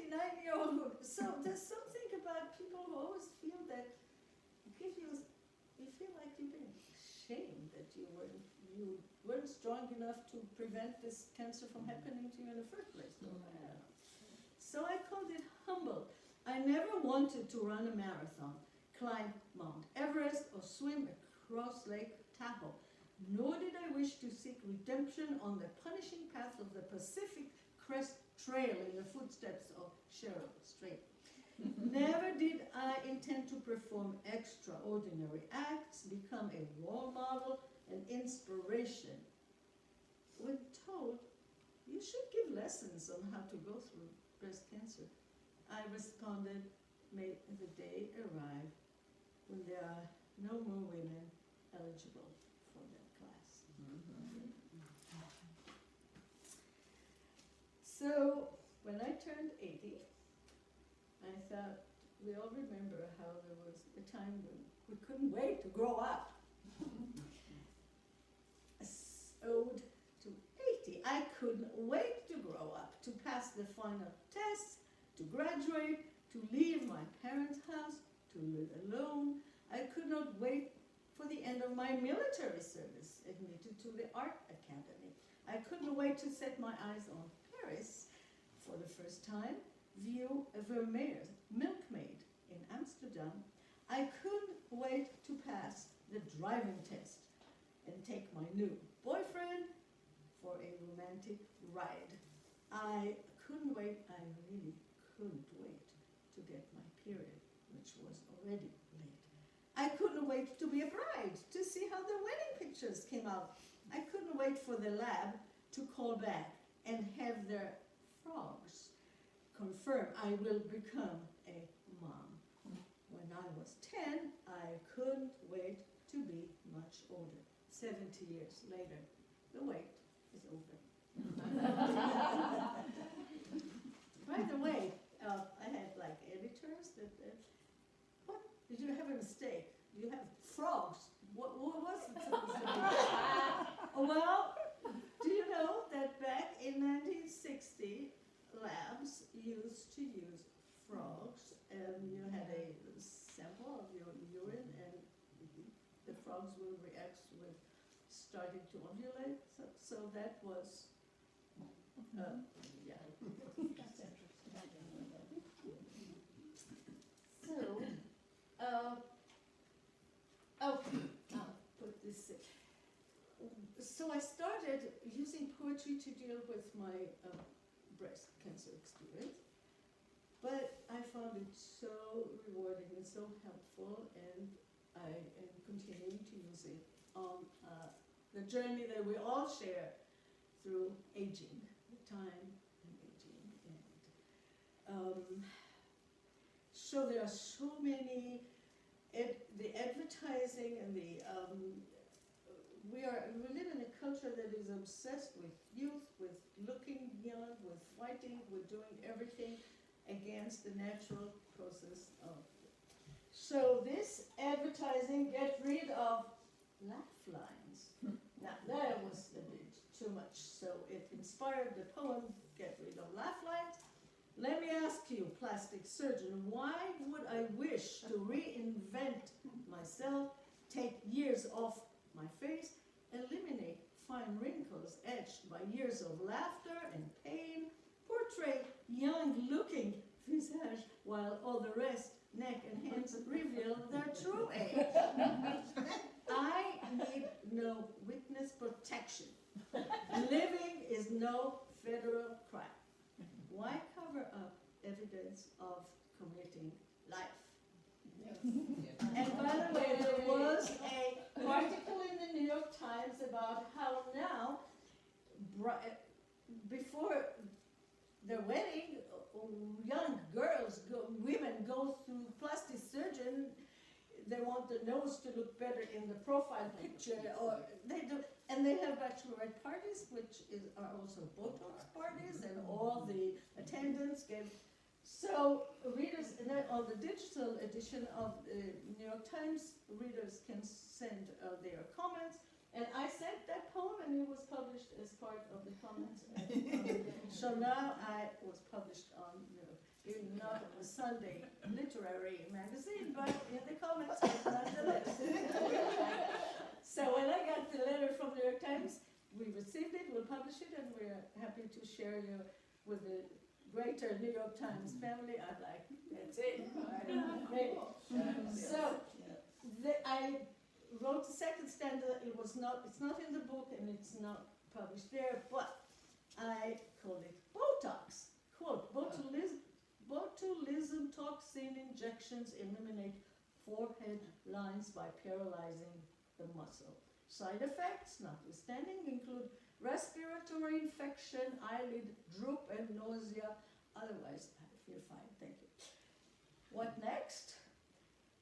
29-year-old. So there's something about people who always feel that you feel like you've been shamed that you weren't strong enough to prevent this cancer from happening to you in the first place. So I called it humble. I never wanted to run a marathon, climb Mount Everest, or swim across Lake Tahoe, nor did I wish to seek redemption on the punishing path of the Pacific Crest Trail in the footsteps of Cheryl Strayed. Never did I intend to perform extraordinary acts, become a role model, an inspiration. When told, you should give lessons on how to go through breast cancer, I responded, may the day arrive when there are no more women eligible for that class. So when I turned 80, I thought, we all remember how there was a time when we couldn't wait to grow up. Ode to 80. I couldn't wait to grow up, to pass the final tests, to graduate, to leave my parents' house, to live alone. I could not wait for the end of my military service, admitted to the art academy. I couldn't wait to set my eyes on Paris for the first time, view a Vermeer's Milkmaid in Amsterdam. I couldn't wait to pass the driving test and take my new boyfriend for a romantic ride. I couldn't wait, I really couldn't wait to get my period, which was already late. I couldn't wait to be a bride, to see how the wedding pictures came out. I couldn't wait for the lab to call back and have their frogs confirm I will become a mom. When I was 10, I couldn't wait to be much older. 70 years later, the wait is over. By the way, I had like editors that, what? Did you have a mistake? You have frogs. What was it supposed to be? Well, do you know that back in 1960, labs used to use frogs, and you had a sample of your urine, and the frogs will react with starting to ovulate. So that was, yeah. That's interesting. So, okay, I'll put this in. So I started using poetry to deal with my breast cancer experience, but I found it so rewarding and so helpful, and I am continuing to use it on the journey that we all share through aging, the time and aging. And so there are so many, the advertising and the, we live in a culture that is obsessed with youth, with looking young, with fighting, with doing everything against the natural process of. So this advertising, get rid of laugh lines. Now that was a bit too much, so it inspired the poem, Get Rid of Laugh Lines. Let me ask you, plastic surgeon, why would I wish to reinvent myself, take years off my face, eliminate fine wrinkles etched by years of laughter and pain, portray young-looking visage while all the rest, neck and hands, reveal their true age? I need no witness protection. Living is no federal crime. Why cover up evidence of committing life? Yes. And by the way, there was an article in the New York Times about how now, before their wedding, young girls, women go through plastic surgeon. They want the nose to look better in the profile picture, or they do, and they have bachelorette parties, which are also Botox parties, and all the attendants get. So readers, and then on the digital edition of the New York Times, readers can send their comments. And I sent that poem, and it was published as part of the comments. So now I was published on not in the Sunday literary magazine, but in the comments nonetheless. So when I got the letter from the New York Times, we received it, we'll publish it, and we're happy to share you with the greater New York Times family. I'm like, that's it. Great. So I wrote the second stanza. It's not in the book, and it's not published there, but I call it Botox. Quote, botulism toxin injections eliminate forehead lines by paralyzing the muscle. Side effects, notwithstanding, include respiratory infection, eyelid droop, and nausea. Otherwise, I feel fine, thank you. What next?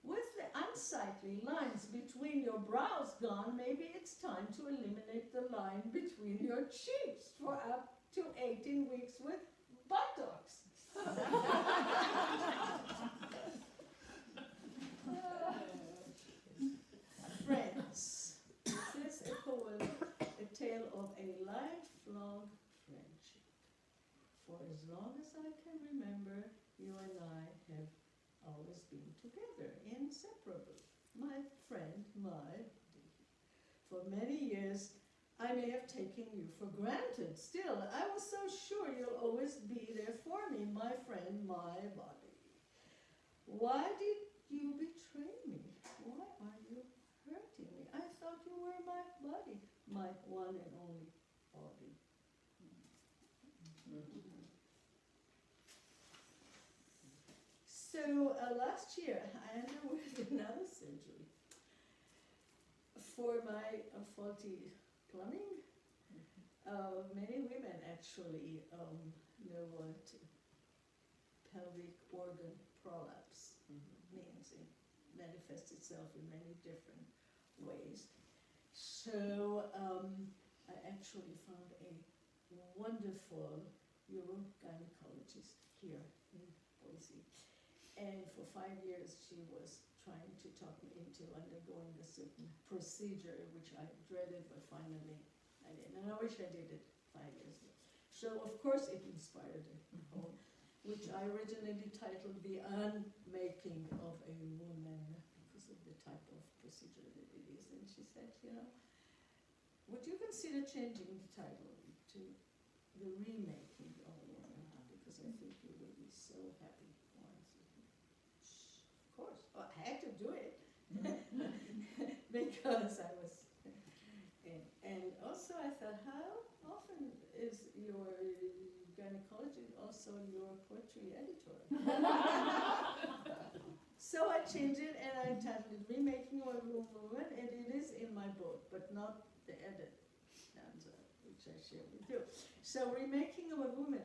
With the unsightly lines between your brows gone, maybe it's time to eliminate the line between your cheeks for up to 18 weeks with Botox. Friends, this is a poem, a tale of a lifelong friendship. For as long as I can remember, you and I have always been together, inseparable. My friend, for many years, I may have taken you for granted. Still, I was so sure you'll always be there for me, my friend, my body. Why did you betray me? Why are you hurting me? I thought you were my body, my one and only body. So last year, I underwent another surgery for my faulty plumbing. Many women actually know what pelvic organ prolapse means. It manifests itself in many different ways. So I actually found a wonderful urogynecologist here in Boise. And for 5 years, she was trying to talk me into undergoing a certain procedure, which I dreaded, but finally I did. And I wish I did it 5 years ago. So, of course, it inspired a poem, which I originally titled The Unmaking of a Woman, because of the type of procedure that it is. And she said, would you consider changing the title to The Remaking of a Woman? Because I think you will be so happy. Of course, I had to do it because I was, and also I thought, how often is your gynecologist also your poetry editor? So I changed it and I titled it Remaking of a Woman, and it is in my book, but not the edit stanza, which I share with you. So Remaking of a Woman,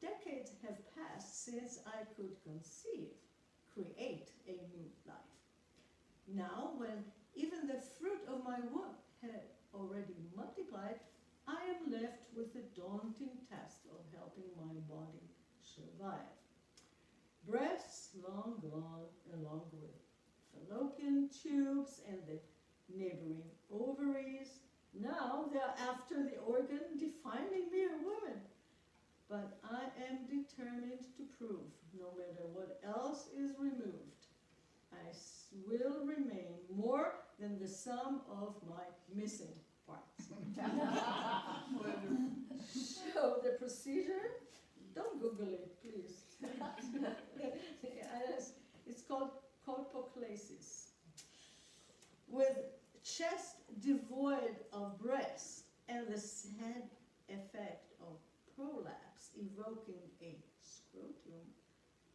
decades have passed since I could create a new life. Now, when even the fruit of my womb had already multiplied, I am left with the daunting task of helping my body survive. Breasts long gone, along with fallopian tubes and the neighboring ovaries. Now they're after the organ defining me a woman. But I am determined to prove, no matter what else is removed, I will remain more than the sum of my missing parts. So the procedure, don't Google it, please. It's called colpoclasis. With chest devoid of breasts and the sad effect of prolapse evoking a scrotum,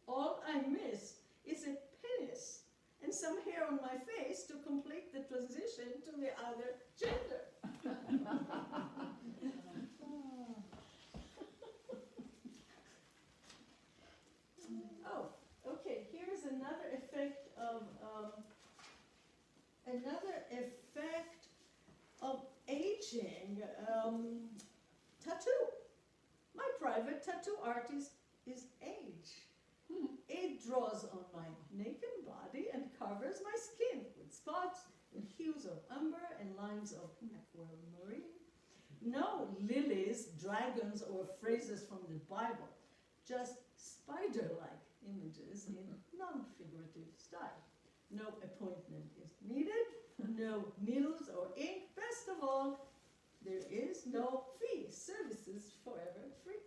all I miss is a penis and some hair on my face to complete the transition to the other gender. Oh, okay, here's another effect of aging. Tattoo. My private tattoo artist is age. It draws on my naked body and covers my skin with spots and hues of umber and lines of aquamarine. No lilies, dragons, or phrases from the Bible, just spider-like images in non-figurative style. No appointment is needed, no needles or ink. Best of all, there is no fee. Services forever free.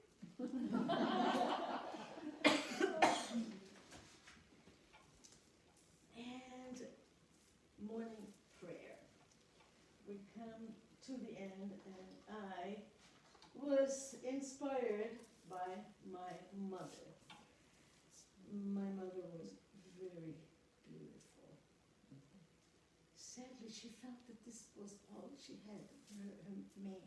And morning prayer. We come to the end, and I was inspired by my mother. My mother was very beautiful. Sadly, she felt that this was all she had, her main,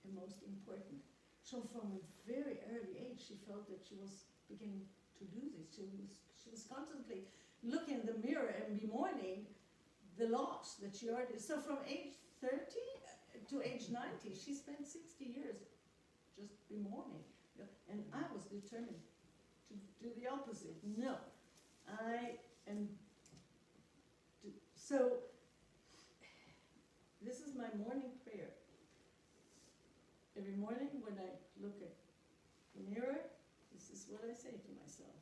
her most important. So from a very early age, she felt that she was beginning to lose it. She was constantly looking in the mirror and bemoaning the loss that she already. So from age 30 to age 90, she spent 60 years just bemoaning. And I was determined to do the opposite. No, I am. So this is my morning prayer. Every morning when I look at the mirror, this is what I say to myself.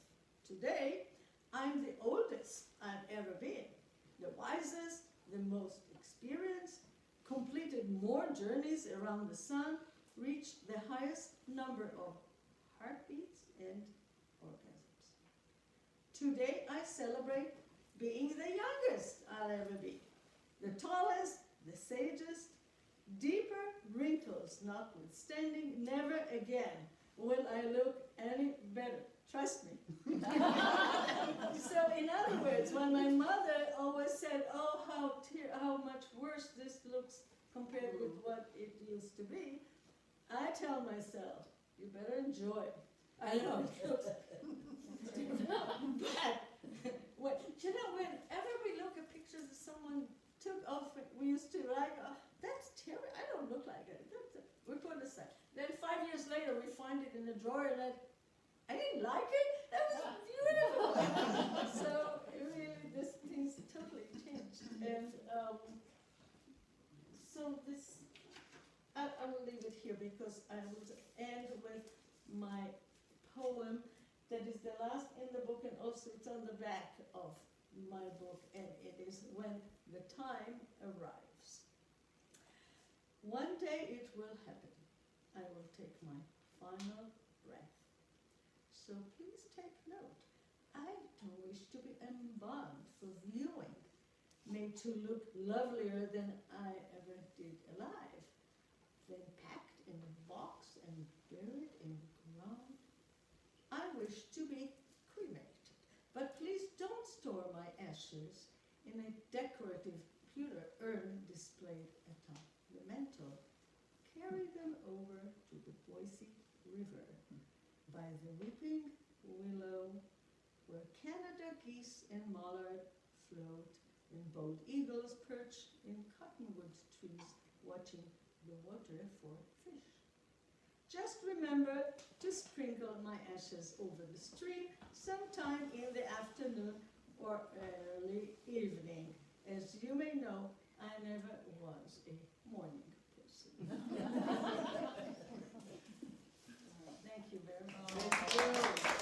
Today, I'm the oldest I've ever been, the wisest, the most experienced, completed more journeys around the sun, reached the highest number of heartbeats and orgasms. Today, I celebrate being the youngest I'll ever be, the tallest, the sagest, deeper wrinkles notwithstanding. Never again will I look any better. Trust me. So in other words, when my mother always said, oh, how much worse this looks compared with what it used to be, I tell myself, you better enjoy it. I know it looks but whenever we look at pictures that someone took off, we used to like, oh, that's terrible, I don't look like it. We put it aside. Then 5 years later, we find it in the drawer and I didn't like it. That was beautiful. So really, this thing's totally changed. And so this, I will leave it here because I will end with my poem that is the last in the book, and also it's on the back of my book, and it is When the Time Arrives. One day it will happen. I will take my final breath. So please take note. I don't wish to be embalmed for viewing, made to look lovelier than I ever did alive, then packed in a box and buried in the ground. I wish to be cremated, but please don't store my ashes in a decorative pewter urn displayed atop the mantel. Carry them over to the Boise River by the weeping willow, where Canada geese and mallard float and bald eagles perch in cottonwood trees watching the water for fish. Just remember to sprinkle my ashes over the stream sometime in the afternoon or early evening. As you may know, I never was a morning person. Thank you very much.